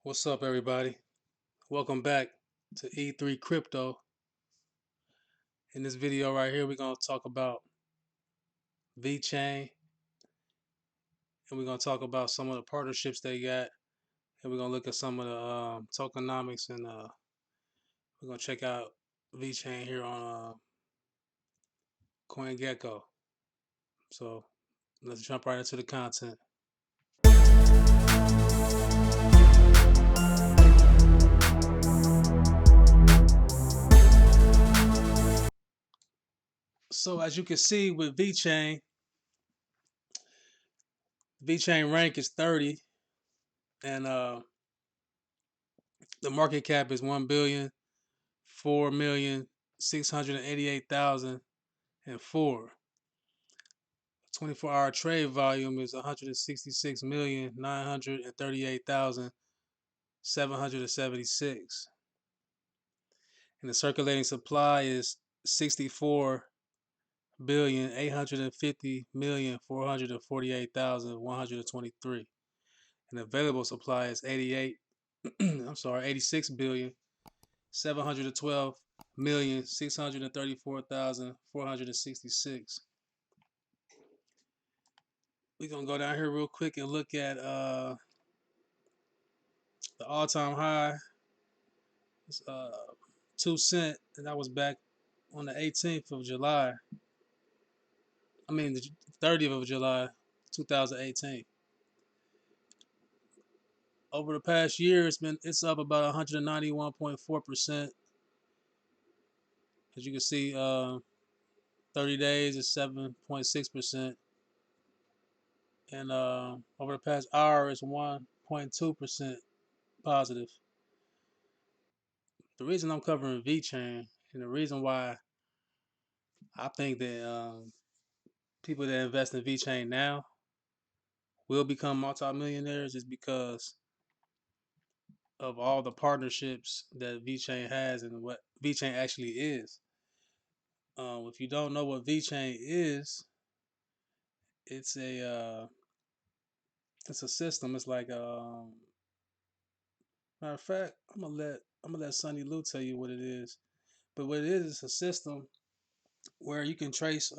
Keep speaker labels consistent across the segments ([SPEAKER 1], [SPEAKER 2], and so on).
[SPEAKER 1] What's up, everybody? Welcome back to E3 Crypto. In this video right here, we're going to talk about Vechain, and we're going to talk about some of the partnerships they got, and we're going to look at some of the tokenomics, and we're going to check out Vechain here on CoinGecko. So let's jump right into the content. So as you can see with Vechain, Vechain rank is 30, and the market cap is 1,004,688,004. 24-hour trade volume is 166,938,776. And the circulating supply is 64,850,448,123. And available supply is 86,634,466. We're gonna go down here real quick and look at the all-time high. It's 2 cent, and that was back on the 18th of July. I mean the 30th of July, 2018. Over the past year, it's up about 191.4%. As you can see, 30 days is 7.6%, and over the past hour, it's 1.2% positive. The reason I'm covering VChain, and the reason why I think that people that invest in VChain now will become multimillionaires is because of all the partnerships that VChain has and what VChain actually is. If you don't know what VChain is, it's a it's a system. It's like matter of fact, I'm gonna let Sunny Lou tell you what it is. But what it is a system where you can trace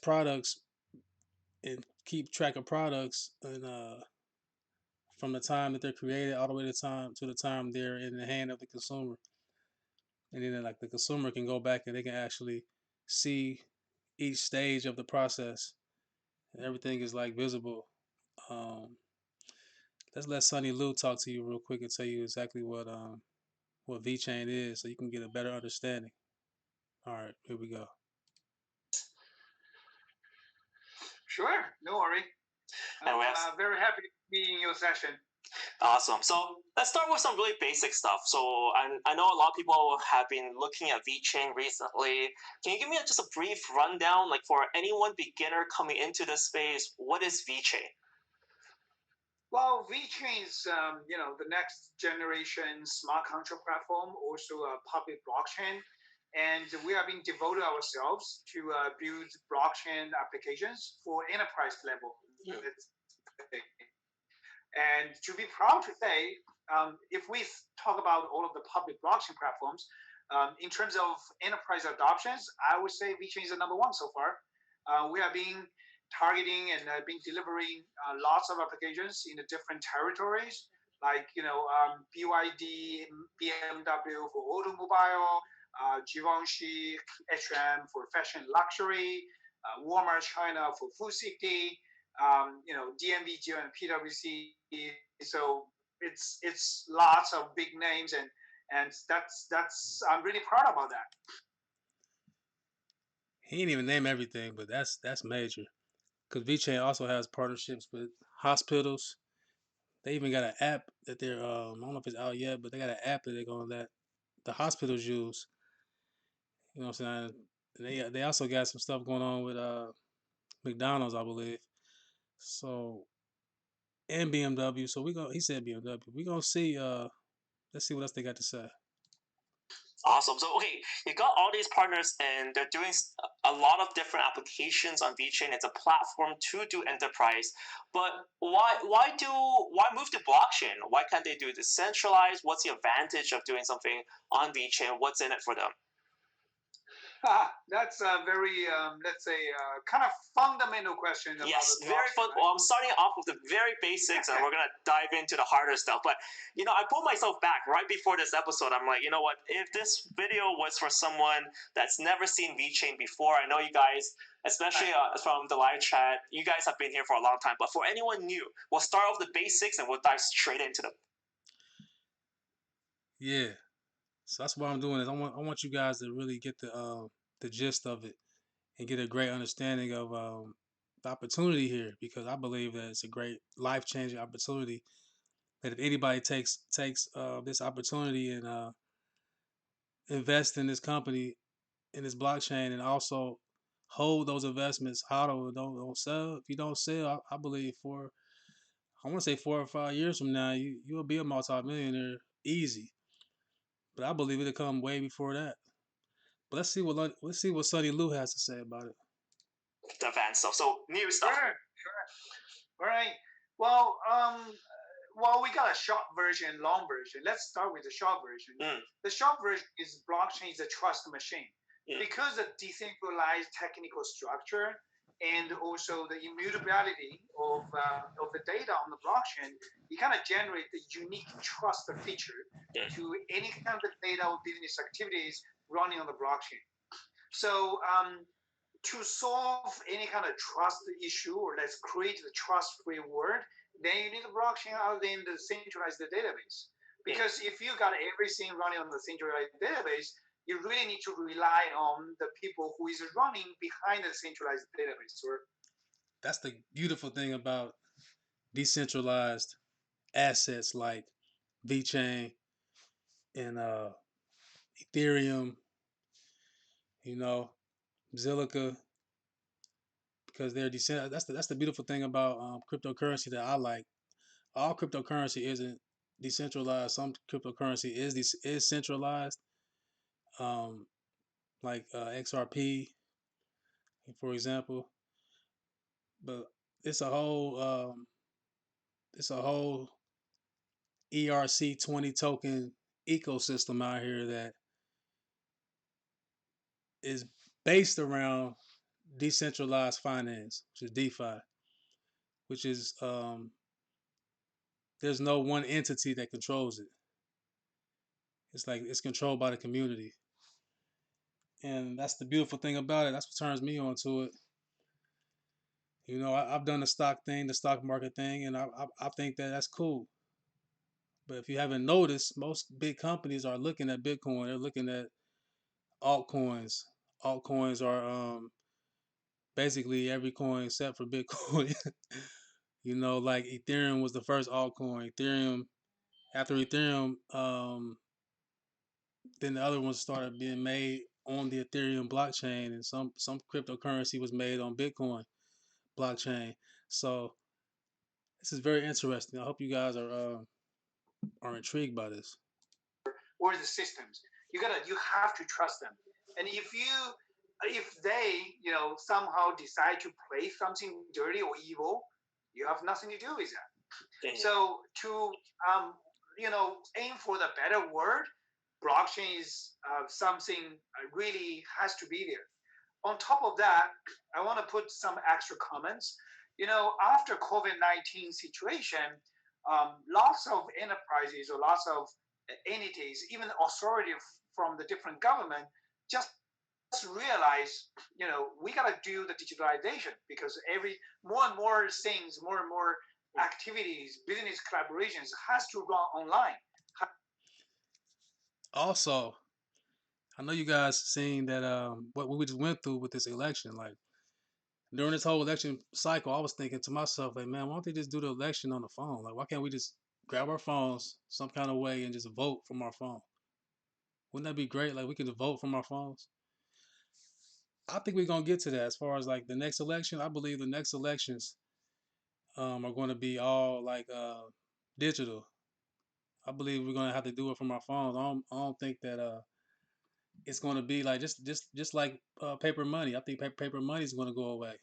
[SPEAKER 1] products and keep track of products and from the time that they're created all the way to the time they're in the hand of the consumer. And then like the consumer can go back and they can actually see each stage of the process. And everything is like visible. Um, let's let Sunny Lou talk to you real quick and tell you exactly what VChain is, so you can get a better understanding. All right, here we go.
[SPEAKER 2] Sure, no worry.
[SPEAKER 3] And we have
[SPEAKER 2] Very happy to be in your session.
[SPEAKER 3] awesome. So let's start with some really basic stuff. So I know a lot of people have been looking at VeChain recently. Can you give me just a brief rundown, like for anyone beginner coming into this space, what is VeChain?
[SPEAKER 2] Well, VeChain is, the next generation smart contract platform, also a public blockchain. And we have been devoted ourselves to build blockchain applications for enterprise level. And to be proud to say, if we talk about all of the public blockchain platforms, in terms of enterprise adoptions, I would say VeChain is the number one so far. We have been targeting and been delivering lots of applications in the different territories, like BYD, BMW for automobile, Givenchy, H&M for fashion luxury, Walmart China for food safety, DMV, and PwC. So it's lots of big names, and that's I'm really proud about that.
[SPEAKER 1] He didn't even name everything, but that's major. Because VeChain also has partnerships with hospitals. They even got an app that they're I don't know if it's out yet, but they got an app that they're going that the hospitals use. You know what I'm saying? And they also got some stuff going on with McDonald's, I believe. So and BMW. So he said BMW. We gonna see let's see what else they got to say.
[SPEAKER 3] Awesome. So, okay, you got all these partners, and they're doing a lot of different applications on VeChain. It's a platform to do enterprise. But why move to blockchain? Why can't they do decentralized? What's the advantage of doing something on VeChain? What's in it for them?
[SPEAKER 2] That's a very, let's say, kind of fundamental question about
[SPEAKER 3] Yes,
[SPEAKER 2] the
[SPEAKER 3] very
[SPEAKER 2] blockchain,
[SPEAKER 3] fun.
[SPEAKER 2] right?
[SPEAKER 3] Well, I'm starting off with the very basics, and we're gonna dive into the harder stuff. But I pulled myself back right before this episode. I'm like, you know what? If this video was for someone that's never seen VeChain before, I know you guys, especially from the live chat, you guys have been here for a long time. But for anyone new, we'll start off the basics and we'll dive straight into them.
[SPEAKER 1] Yeah. So that's what I'm doing is I want you guys to really get the gist of it and get a great understanding of the opportunity here because I believe that it's a great life changing opportunity. That if anybody takes this opportunity and invest in this company in this blockchain and also hold those investments, hodl, don't sell. If you don't sell, I believe I want to say 4 or 5 years from now, you'll be a multimillionaire easy. But I believe it'll come way before that. But let's see what Sonny Lou has to say about it.
[SPEAKER 3] The advanced stuff. So new stuff.
[SPEAKER 2] Sure, sure. All right. Well, we got a short version, long version. Let's start with the short version. The short version is blockchain is a trust machine because of decentralized technical structure and also the immutability of the data on the blockchain. You kind of generate the unique trust feature to any kind of data or business activities running on the blockchain. So to solve any kind of trust issue or let's create the trust-free world, then you need a blockchain other than the centralized database. Because if you got everything running on the centralized database, you really need to rely on the people who is running behind the centralized database. Or
[SPEAKER 1] That's the beautiful thing about decentralized assets like VeChain and Ethereum, you know, Zilliqa, because they're decentralized. That's the beautiful thing about cryptocurrency that I like. All cryptocurrency isn't decentralized. Some cryptocurrency is centralized, um, like XRP, for example. But it's a whole it's a whole ERC20 token ecosystem out here that is based around decentralized finance, which is DeFi, which is there's no one entity that controls it. It's like it's controlled by the community, and that's the beautiful thing about it. That's what turns me on to it. I've done the stock thing, the stock market thing, and I think that that's cool. But if you haven't noticed, most big companies are looking at Bitcoin. They're looking at altcoins. Altcoins are basically every coin except for Bitcoin. Like Ethereum was the first altcoin. Ethereum after Ethereum, then the other ones started being made on the Ethereum blockchain, and some cryptocurrency was made on Bitcoin blockchain. So this is very interesting. I hope you guys are intrigued by this.
[SPEAKER 2] or the systems. You have to trust them. And if they somehow decide to play something dirty or evil, you have nothing to do with that. So to aim for the better word, blockchain is something really has to be there. On top of that, I want to put some extra comments. After COVID-19 situation, lots of enterprises or lots of entities, even authority from the different government, just realize, we got to do the digitalization because more and more things, more and more activities, business collaborations has to run online.
[SPEAKER 1] Also, I know you guys seen that what we just went through with this election. Like during this whole election cycle, I was thinking to myself, like, man, why don't they just do the election on the phone? Like, why can't we just grab our phones some kind of way and just vote from our phone? Wouldn't that be great? Like we could vote from our phones. I think we're gonna get to that as far as like the next election. I believe the next elections are going to be all like digital. I believe we're gonna have to do it from our phones. I don't think that it's going to be like just like paper money. I think paper money is going to go away.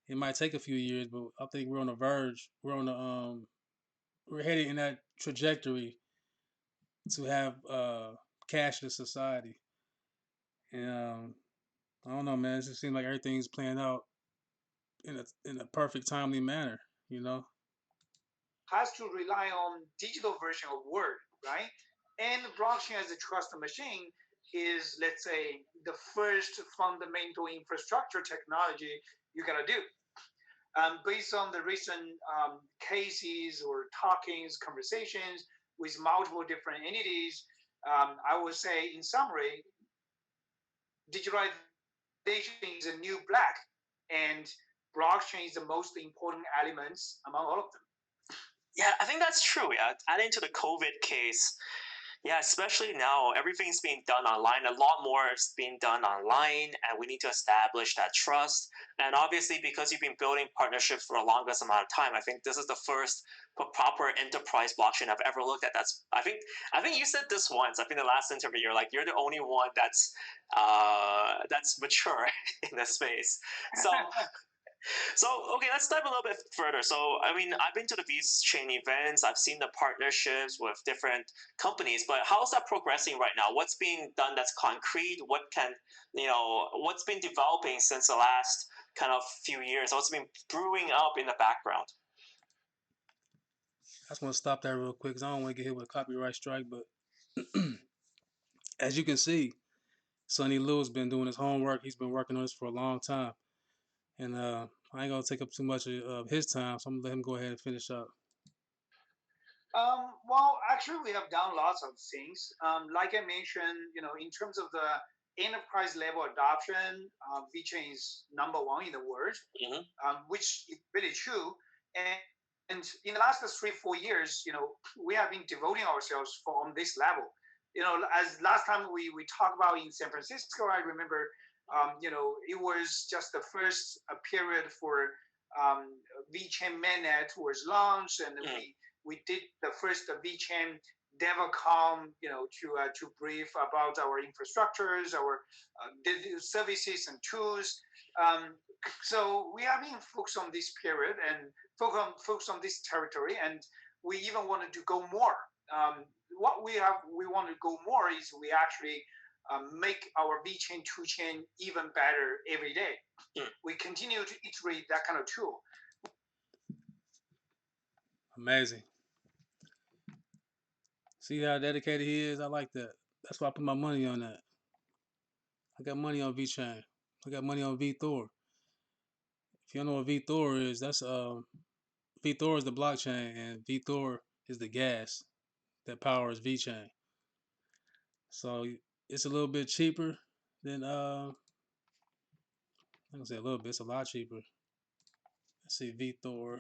[SPEAKER 1] It might take a few years, but I think we're on the verge. We're headed in that trajectory to have cashless society. And I don't know, man. It just seems like everything's playing out in a perfect, timely manner. You know.
[SPEAKER 2] Has to rely on digital version of Word, right? And blockchain as a trust machine is, let's say, the first fundamental infrastructure technology you gotta do. Based on the recent cases or talkings, conversations with multiple different entities, I would say, in summary, digitalization is a new black, and blockchain is the most important elements among all of them.
[SPEAKER 3] Yeah, I think that's true. Yeah, adding to the COVID case, yeah, especially now, everything's being done online. A lot more is being done online, and we need to establish that trust. And obviously, because you've been building partnerships for the longest amount of time, I think this is the first proper enterprise blockchain I've ever looked at. I think you said this once. I think the last interview, you're the only one that's mature in this space. So so, okay, let's dive a little bit further. So, I mean, I've been to the VeChain events, I've seen the partnerships with different companies, but how's that progressing right now? What's being done that's concrete? What's been developing since the last kind of few years? What's been brewing up in the background?
[SPEAKER 1] I just want to stop that real quick because I don't want to get hit with a copyright strike. But as you can see, Sonny Lou's been doing his homework. He's been working on this for a long time, and I ain't gonna take up too much of his time, so I'm gonna let him go ahead and finish up.
[SPEAKER 2] Well, actually, we have done lots of things. Like I mentioned, in terms of the enterprise level adoption, VeChain is number one in the world,
[SPEAKER 3] Hmm.
[SPEAKER 2] which is really true. And in the last 3 4 years, we have been devoting ourselves for on this level. As last time we talked about in San Francisco, I remember, it was just the first period for um, VeChain mainnet was launched, and we did the first VeChain DevCom, to brief about our infrastructures, our services and tools. Um, so we have been focused on this period and focus on this territory, and we even wanted to go more. What we want to go more is we actually make our VeChain 2 chain even better every day. We continue to iterate that kind of tool.
[SPEAKER 1] Amazing. See how dedicated he is. I like that. That's why I put my money on that. I got money on VeChain. I got money on VThor. If you don't know what VThor is, that's VThor is the blockchain, and VThor is the gas that powers VeChain. So it's a little bit cheaper than I'm gonna say a little bit. It's a lot cheaper. Let's see, VThor.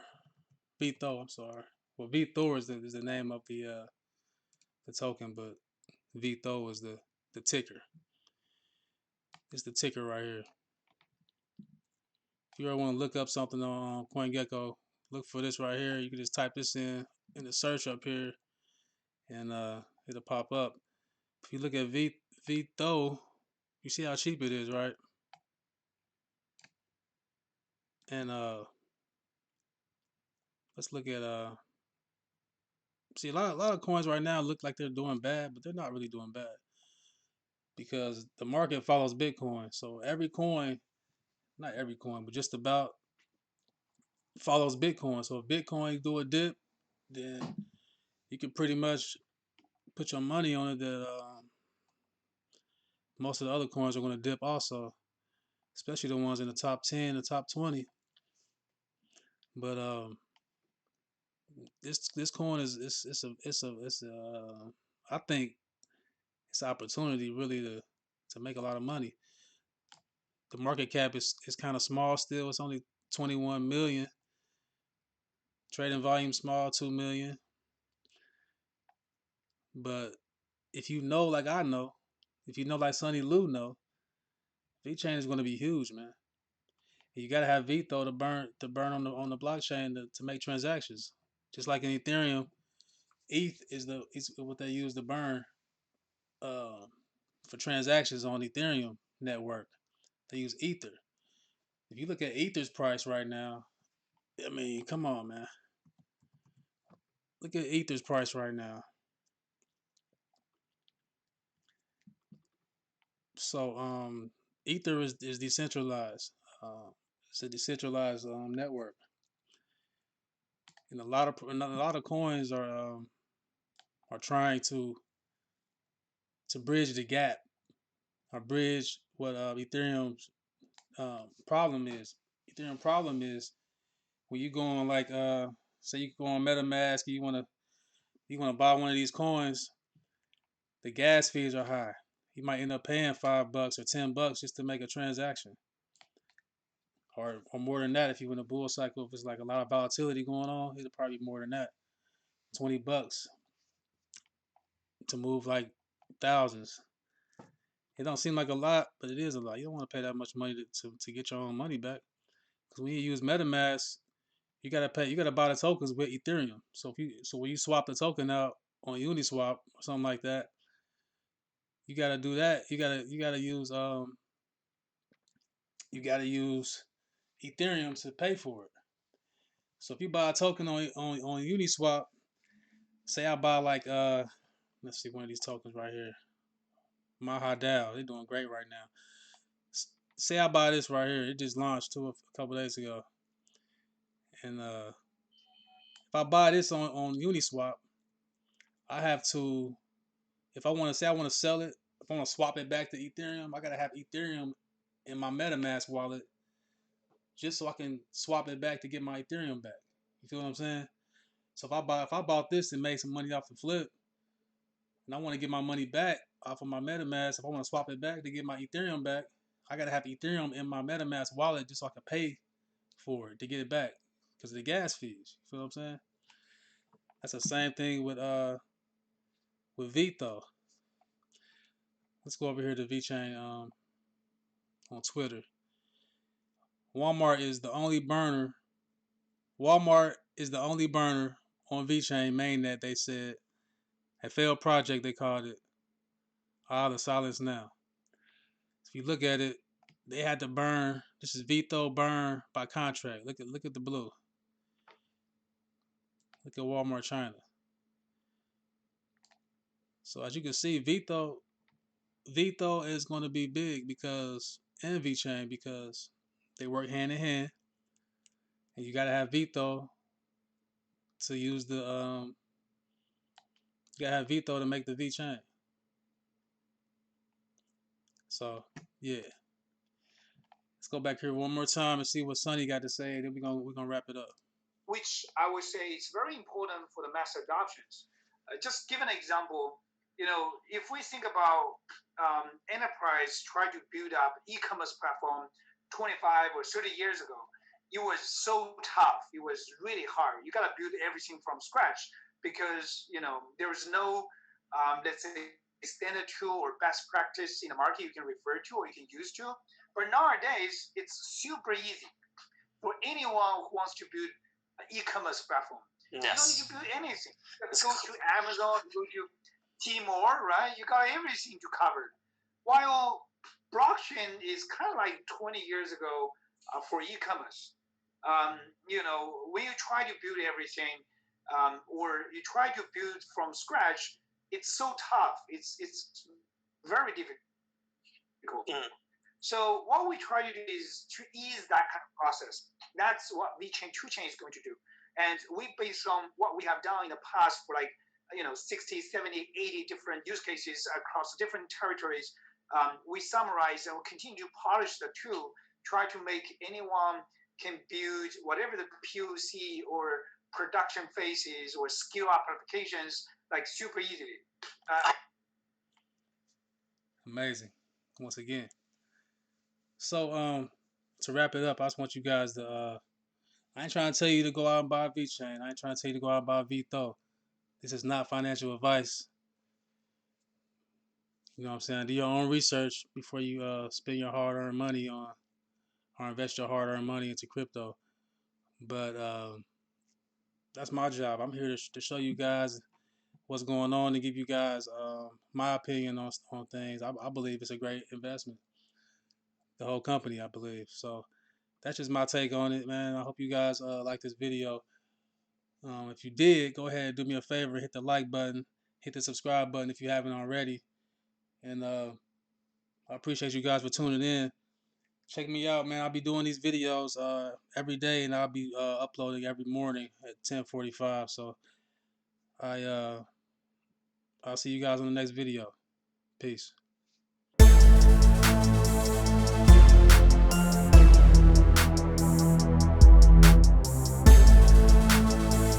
[SPEAKER 1] I'm sorry. Well, VThor is the name of the token, but VThor is the ticker. It's the ticker right here. If you ever want to look up something on CoinGecko, look for this right here. You can just type this in the search up here, and it'll pop up. If you look at VThor, you see how cheap it is, right? And let's look at see a lot of coins right now look like they're doing bad, but they're not really doing bad because the market follows Bitcoin. So every coin, not every coin, but just about follows Bitcoin. So if Bitcoin do a dip, then you can pretty much put your money on it that most of the other coins are going to dip also, especially the ones in the top 10, the top 20. But this coin is it's a I think it's an opportunity really to make a lot of money. The market cap is kind of small still. It's only 21 million. Trading volume small, 2 million. But if you know like I know, if you know like Sonny Lou know, VeChain is going to be huge, man. You got to have VTHO to burn on the blockchain to make transactions. Just like in Ethereum, ETH is what they use to burn uh, for transactions on Ethereum network. They use Ether. If you look at Ether's price right now, I mean, come on, man. Look at Ether's price right now. So Ether is decentralized. It's a decentralized network, and a lot of coins are trying to bridge the gap or bridge what Ethereum's problem is. Ethereum problem is when you go on like say you go on MetaMask, you wanna buy one of these coins, the gas fees are high. You might end up paying $5 or $10 just to make a transaction, or more than that if you're in a bull cycle. If it's like a lot of volatility going on, it'll probably be more than that. $20 to move like thousands. It don't seem like a lot, but it is a lot. You don't want to pay that much money to get your own money back. Because when you use MetaMask, you gotta pay. You gotta buy the tokens with Ethereum. So when you swap the token out on Uniswap or something like that, you gotta do that. You gotta use Ethereum to pay for it. So if you buy a token on Uniswap, say I buy like let's see one of these tokens right here, Mahadao, they're doing great right now. Say I buy this right here, it just launched a couple days ago, and if I buy this on Uniswap, I have to, if I want to say I want to sell it, if I want to swap it back to Ethereum, I gotta have Ethereum in my MetaMask wallet just so I can swap it back to get my Ethereum back. You feel what I'm saying? So if I bought this and made some money off the flip, and I want to get my money back off of my MetaMask, if I want to swap it back to get my Ethereum back, I gotta have Ethereum in my MetaMask wallet just so I can pay for it to get it back because of the gas fees. You feel what I'm saying? That's the same thing with Vito. Let's go over here to Vechain on Twitter. Walmart is the only burner. Walmart is the only burner on Vechain mainnet. They said a failed project. They called it. The silence now. If you look at it, they had to burn. This is Vito burn by contract. Look at the blue. Look at Walmart China. So as you can see, Vito is going to be big because and VeChain because they work hand in hand, and you got to have Vito to use the you got to have Vito to make the VeChain. So yeah, let's go back here one more time and see what Sonny got to say. Then we're gonna wrap it up.
[SPEAKER 2] which I would say is very important for the mass adoptions. Just give an example. If we think about enterprise try to build up e-commerce platform 25 or 30 years ago, it was so tough. It was really hard. You got to build everything from scratch because there was no let's say standard tool or best practice in the market you can refer to or you can use to. But nowadays, it's super easy for anyone who wants to build an e-commerce platform. Yes. You don't need to build anything. Just go to Amazon, go to Tmall, right? You got everything to cover. While blockchain is kind of like 20 years ago for e-commerce. When you try to build everything or you try to build from scratch, it's so tough. It's very difficult. So what we try to do is to ease that kind of process. That's what VeChain 2Chain is going to do. And we, based on what we have done in the past for like 60, 70, 80 different use cases across different territories, we summarize and we'll continue to polish the tool, try to make anyone can build whatever the POC or production phases or skill up applications like super easily.
[SPEAKER 1] Amazing. Once again. So to wrap it up, I just want you guys to I ain't trying to tell you to go out and buy VeChain. I ain't trying to tell you to go out and buy Vito. This is not financial advice. You know what I'm saying? Do your own research before you spend your hard-earned money on or invest your hard-earned money into crypto. But that's my job. I'm here to show you guys what's going on, to give you guys my opinion on things. I believe it's a great investment. The whole company, I believe. So that's just my take on it, man. I hope you guys like this video. If you did, go ahead and do me a favor, hit the like button, hit the subscribe button if you haven't already, and I appreciate you guys for tuning in. Check me out, man. I'll be doing these videos every day, and I'll be uploading every morning at 10:45. So I I'll see you guys on the next video. Peace.